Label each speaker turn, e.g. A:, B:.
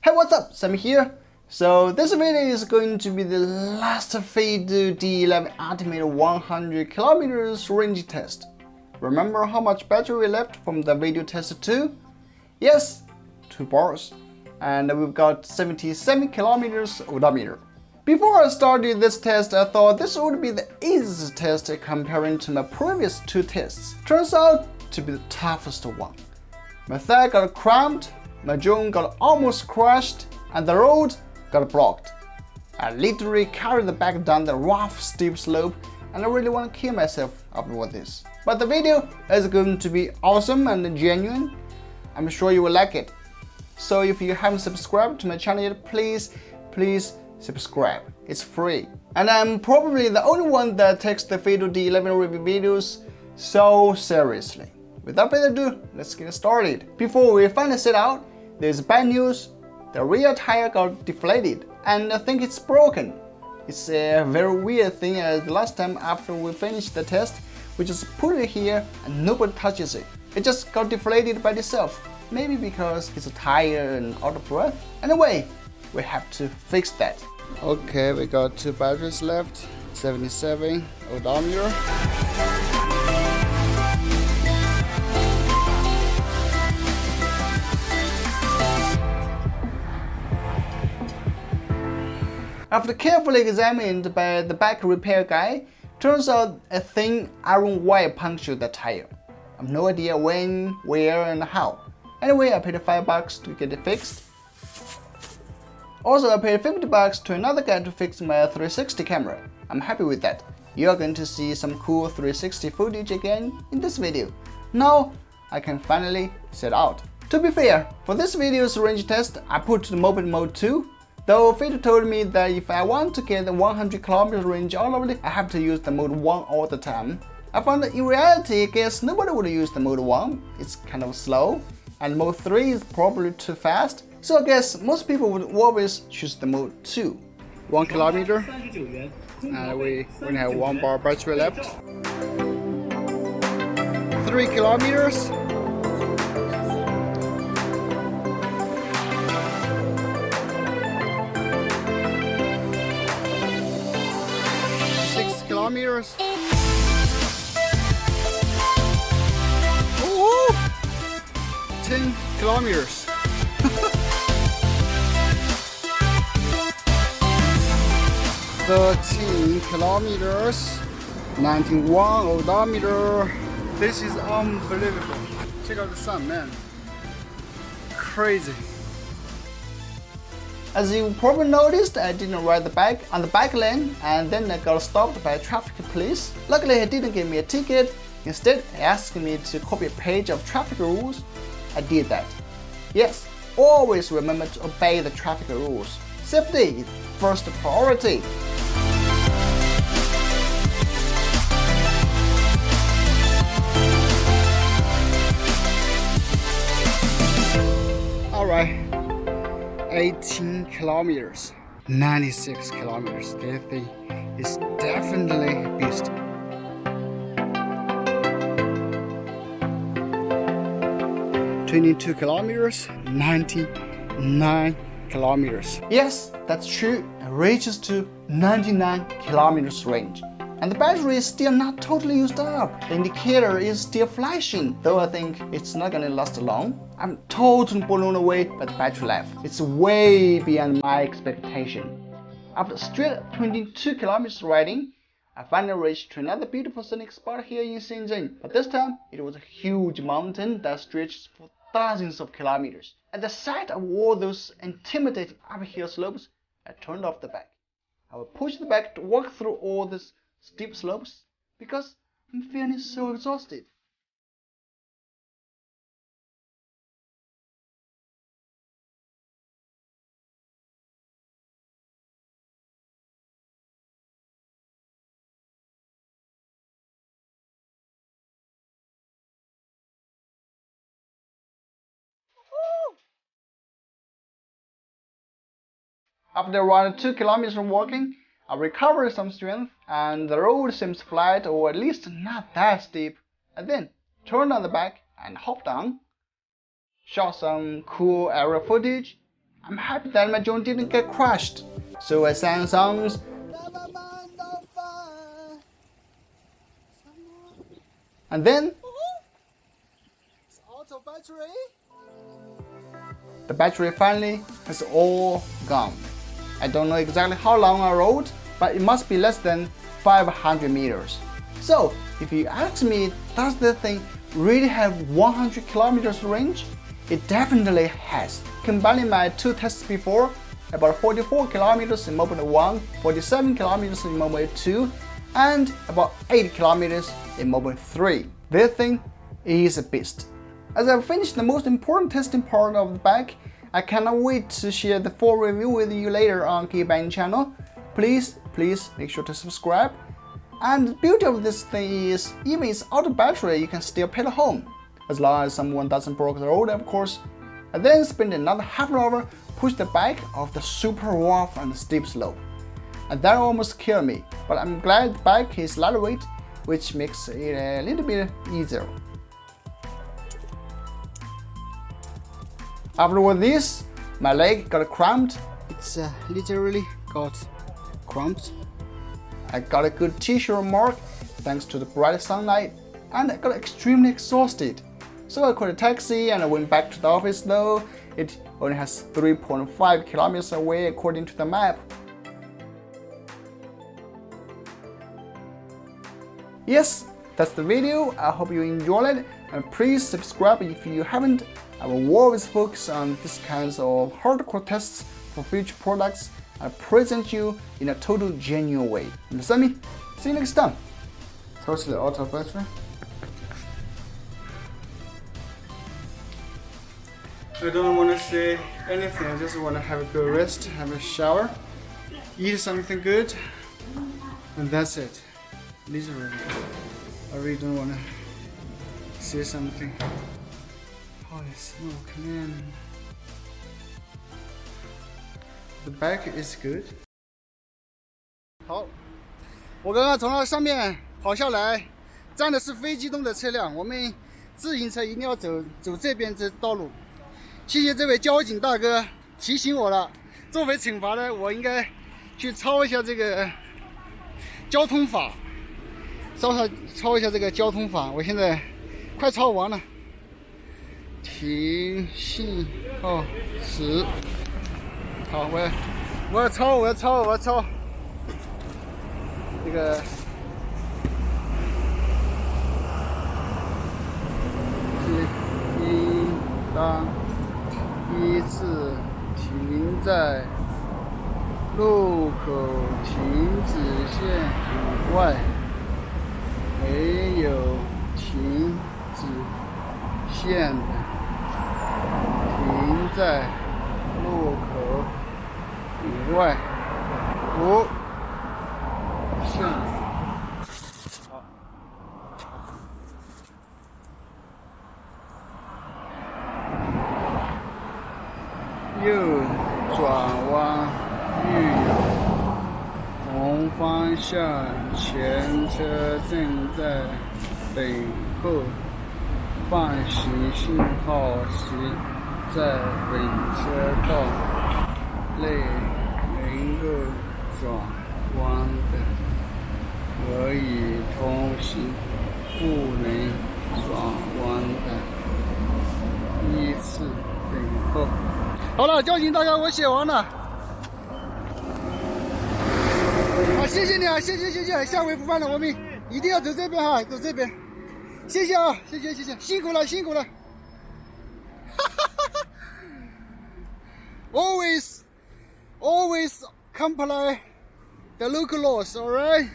A: Hey, what's up? Sam here. So this video is going to be the last Fiido D11 ultimate 100 kilometers range test. Remember how much battery left from the video test 2? Yes, 2 bars. And we've got 77 kilometers odometer. Before I started this test, I thought this would be the easiest test comparing to my previous 2 tests. Turns out to be the toughest one. My thigh got cramped, my jaw got almost crushed, and the road got blocked. I literally carried the bag down the rough, steep slope, and I really want to kill myself after this. But the video is going to be awesome and genuine. I'm sure you will like it. So if you haven't subscribed to my channel yet, please subscribe. It's free. And I'm probably the only one that takes the Fiido D11 review videos so seriously. Without further ado, let's get started. Before we finally set out, there's bad news. The rear tire got deflated and I think it's broken. It's a very weird thing as the last time after we finished the test, we just put it here and nobody touches it. It just got deflated by itself. Maybe because it's tired and out of breath. Anyway, we have to fix that. Okay, we got 2 batteries left, 77 odometer. After carefully examined by the back repair guy, turns out a thin iron wire punctured the tire. I have no idea when, where, and how. Anyway, I paid $5 to get it fixed. Also, I paid $50 to another guy to fix my 360 camera. I'm happy with that. You are going to see some cool 360 footage again in this video. Now, I can finally set out. To be fair, for this video's range test, I put the moped mode 2. Though Fiido told me that if I want to get the 100 km range all over it, I have to use the mode 1 all the time. I found that in reality, I guess nobody would use the mode 1. It's kind of slow. And mode 3 is probably too fast. So I guess most people would always choose the mode 2. 1 kilometer. And we only have 1 bar battery left. 3 kilometers. 6 kilometers. Ooh, 10 kilometers. 13 kilometers. 91 odometer. This is unbelievable. Check out the sun, man. Crazy. As you probably noticed, I didn't ride the bike on the bike lane and then I got stopped by traffic police. Luckily, he didn't give me a ticket. Instead, he asked me to copy a page of traffic rules. I did that. Yes, always remember to obey the traffic rules. Safety is first priority. Alright. 18 kilometers, 96 kilometers. This thing is definitely a beast. 22 kilometers, 99 kilometers. Yes, that's true. It reaches to 99 kilometers range. And the battery is still not totally used up. The indicator is still flashing, though I think it's not gonna last long. I'm totally blown away by the battery life. It's way beyond my expectation. After straight 22 kilometers riding, I finally reached to another beautiful scenic spot here in Shenzhen. But this time, it was a huge mountain that stretches for thousands of kilometers. At the sight of all those intimidating uphill slopes, I turned off the bike. I will push the bike to walk through all these steep slopes because I'm feeling so exhausted. After around 2 kilometers of walking, I recovered some strength and the road seems flat or at least not that steep. I then turned on the bike and hopped on, shot some cool aerial footage, I'm happy that my drone didn't get crashed. So I sang songs. And then
B: it's out of battery.
A: The battery finally has all gone. I don't know exactly how long I rode, but it must be less than 500 meters. So if you ask me, does the thing really have 100 kilometers range? It definitely has. Combining my two tests before, about 44 kilometers in mobile 1, 47 kilometers in mobile 2, and about 80 kilometers in mobile 3. This thing is a beast. As I've finished the most important testing part of the bike, I cannot wait to share the full review with you later on Geekbang channel. Please make sure to subscribe. And the beauty of this thing is, even it's out of battery, you can still pedal home. As long as someone doesn't block the road, of course. I then spend another half an hour push the bike off the super rough and steep slope. And that almost killed me, but I'm glad the bike is lightweight, which makes it a little bit easier. After all this, my leg got cramped.
B: It's literally got cramped.
A: I got a good t-shirt mark thanks to the bright sunlight, and I got extremely exhausted. So I called a taxi and I went back to the office, though it only has 3.5 kilometers away according to the map. Yes, that's the video. I hope you enjoyed it, and please subscribe if you haven't. I will always focus on these kinds of hardcore tests for future products and present you in a total genuine way. Understand me? See you next time. Totally out of battery. I don't want to say anything. I just want to have a good rest, have a shower, eat something good, and that's it. Literally, I really don't want to say something. Holy smoke, man. The back is good.
B: 好，我刚刚从那上面跑下来，站的是非机动的车辆，我们自行车一定要走这边这道路。谢谢这位交警大哥提醒我了，作为惩罚呢，我应该去抄一下这个交通法，抄一下这个交通法。我现在快抄完了。停信号时，好，我要抄这个。当依次停在路口停止线以外，没有停止线的，停在路口以外无限。右转弯遇有红方向前车正在等候放行信号时，在本车道内能够转弯的可以通行，不能转弯的依次等候。好了，交警大哥，我写完了。好，谢谢你啊，谢谢，下回不犯了，我们一定要走这边哈，走这边。谢谢啊，谢谢，辛苦了。always comply the local laws, alright?